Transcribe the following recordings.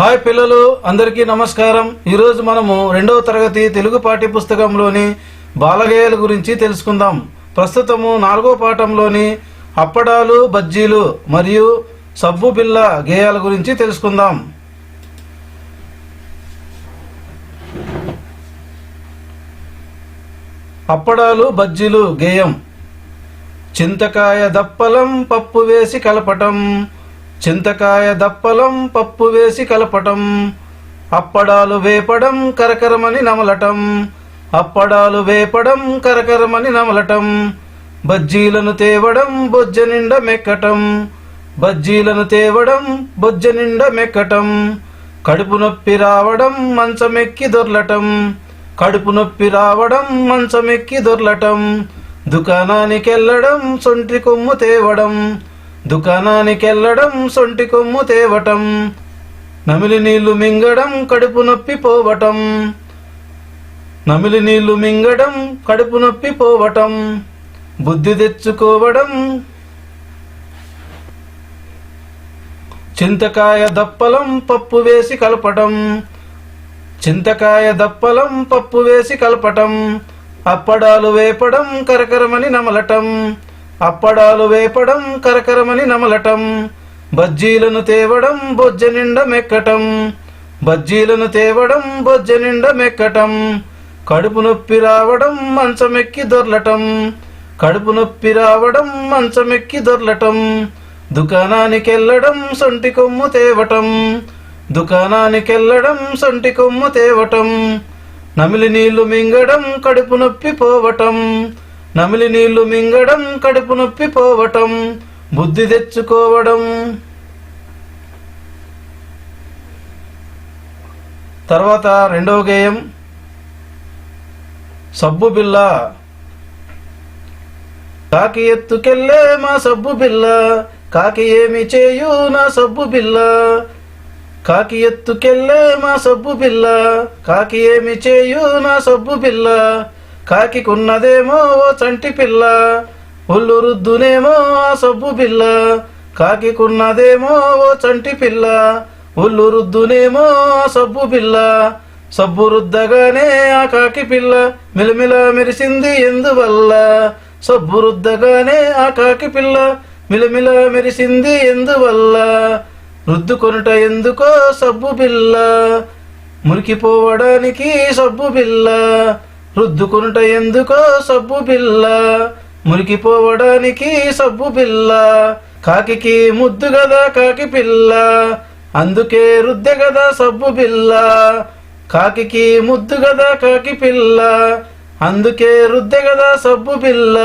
Hi పిల్లలు అందరికీ నమస్కారం। ఈ రోజు మనము రెండవ తరగతి తెలుగు పాఠ్య పుస్తకంలోని బాలగేయాల గురించి తెలుసుకుందాం। ప్రస్తుతము నాలుగో పాఠంలోని అప్పడాలు బజ్జీలు మరియు సబ్బు బిళ్ళ గేయాల గురించి తెలుసుకుందాం। అప్పడాలు బజ్జీలు గేయం। చింతకాయ దప్పలం పప్పు వేసి కలపటం, చింతకాయ దప్పలం పప్పు వేసి కలపటం, అప్పడాలు వేపడం కరకరమని నమలటం, అప్పడాలు వేపడం కరకరమని నమలటం, బజ్జీలను తేవడం బొజ్జ నిండా మెక్కటం, బజ్జీలను తేవడం బొజ్జ నిండా మెక్కటం, కడుపు నొప్పి రావడం మంచమెక్కి దొర్లటం, కడుపు నొప్పి రావడం మంచమెక్కి దొర్లటం, దుకాణానికెళ్ళడం సొంటి కొమ్ము తేవడం, దుకాణానికెళ్ళడం సొంటి కొమ్ము తేవటం, నమిలి నీళ్లు మింగడం కడుపు నొప్పి పోవటం, నమిలి నీళ్లు మింగడం కడుపు నొప్పి పోవటం, బుద్ధి తెచ్చుకోవడం, చింతకాయ దప్పలం పప్పు వేసి కలపటం, చింతకాయ దప్పలం పప్పు వేసి కలపటం, అప్పడాలు వేపడం కరకరమని నమలటం, అప్పడాలు వేపడం కరకరమని నమలటం, బజ్జీలను తేవడం బొజ్జ నిండా మెక్కటం, బజ్జీలను తేవడం బొజ్జ నిండా మెక్కటం, కడుపు నొప్పి రావడం మంచమెక్కి దొర్లటం, కడుపు నొప్పి రావడం మంచమెక్కి దొర్లటం, దుకాణానికెళ్ళడం సొంటి కొమ్ము తేవటం, దుకాణానికెళ్ళడం సొంటి కొమ్ము తేవటం, నమిలి నీళ్లు మింగడం కడుపు నొప్పి పోవటం, నమిలి నీళ్లు మింగడం కడుపు నొప్పి పోవటం, బుద్ధి తెచ్చుకోవడం। తర్వాత రెండవ గేయం సబ్బు బిళ్ళ। కాకి ఎత్తుకెళ్ళే మా సబ్బు బిళ్ళ, కాకి ఏమి చేయు నా సబ్బు బిళ్ళ, కాకి ఎత్తుకెళ్ళే మా సబ్బు బిళ్ళ, కాకి ఏమి చేయు నా సబ్బు బిళ్ళ, కాకికున్నదేమో ఓ చంటి పిల్ల, ఒళ్ళు రుద్దునేమో ఆ సబ్బు బిళ్ళ, కాకికున్నదేమో ఓ చంటి పిల్ల, ఒళ్ళు రుద్దునేమో ఆ సబ్బు బిళ్ళ, సబ్బు రుద్దగానే ఆ కాకి పిల్ల మిలమిల మెరిసింది ఎందువల్ల, సబ్బు రుద్దగానే ఆ కాకి పిల్ల మిలమిల మెరిసింది ఎందువల్ల, రుద్దుకొనుట ఎందుకో సబ్బు బిళ్ళ, మురికిపోవడానికి సబ్బు బిళ్ళ, రుద్దుకొనుట ఎందుకో సబ్బు బిళ్ళ, మురికిపోవడానికి సబ్బు బిళ్ళ, కాకికి ముద్దు గదా కాకి పిల్ల, అందుకే రుద్దె గదా సబ్బు బిళ్ళ, కాకికి ముద్దు గదా కాకి పిల్ల, అందుకే రుద్దె గదా సబ్బు బిళ్ళ,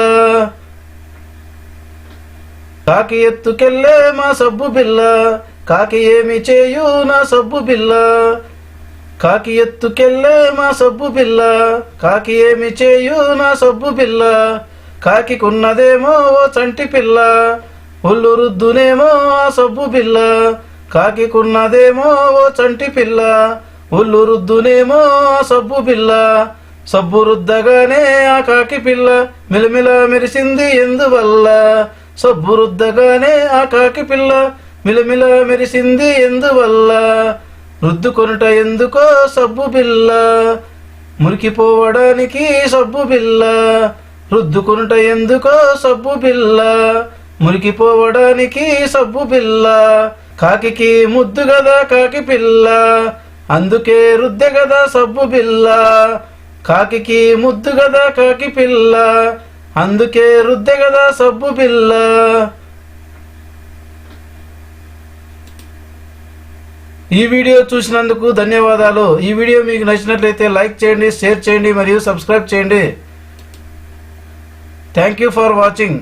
కాకి ఎత్తుకెళ్ళే మా సబ్బు బిళ్ళ, కాకి ఏమి చేయు నా సబ్బు బిళ్ళ, కాకి ఎత్తుకెళ్ళే మా సబ్బు బిళ్ళ, కాకి ఏమి చేయు నా సబ్బు బిళ్ళ, కాకికున్నదేమో ఓ చంటి పిల్ల, ఒళ్ళు రుద్దునేమో ఆ సబ్బు బిళ్ళ, కాకికున్నదేమో ఓ చంటి పిల్ల, ఒళ్ళు రుద్దునేమో ఆ సబ్బు బిళ్ళ, సబ్బు రుద్దగానే ఆ కాకి పిల్ల మిలమిల మెరిసింది ఎందువల్ల, సబ్బు రుద్దగానే ఆ కాకి పిల్ల మిలమిల మెరిసింది ఎందువల్ల, రుద్దుకొనుట ఎందుకో సబ్బు బిళ్ళ, మురికిపోవడానికి సబ్బు బిళ్ళ, రుద్దుకొనుట ఎందుకో సబ్బు బిళ్ళ, మురికిపోవడానికి సబ్బు బిళ్ళ, కాకికి ముద్దు గదా కాకి పిల్ల, అందుకే రుద్దె గదా సబ్బు బిళ్ళ, కాకికి ముద్దు గదా కాకి పిల్ల, అందుకే రుద్దె గదా సబ్బు బిళ్ళ। ఈ వీడియో చూసినందుకు ధన్యవాదాలు। ఈ వీడియో మీకు నచ్చినట్లయితే లైక్ చేయండి, షేర్ చేయండి మరియు సబ్స్క్రైబ్ చేయండి। Thank you for watching.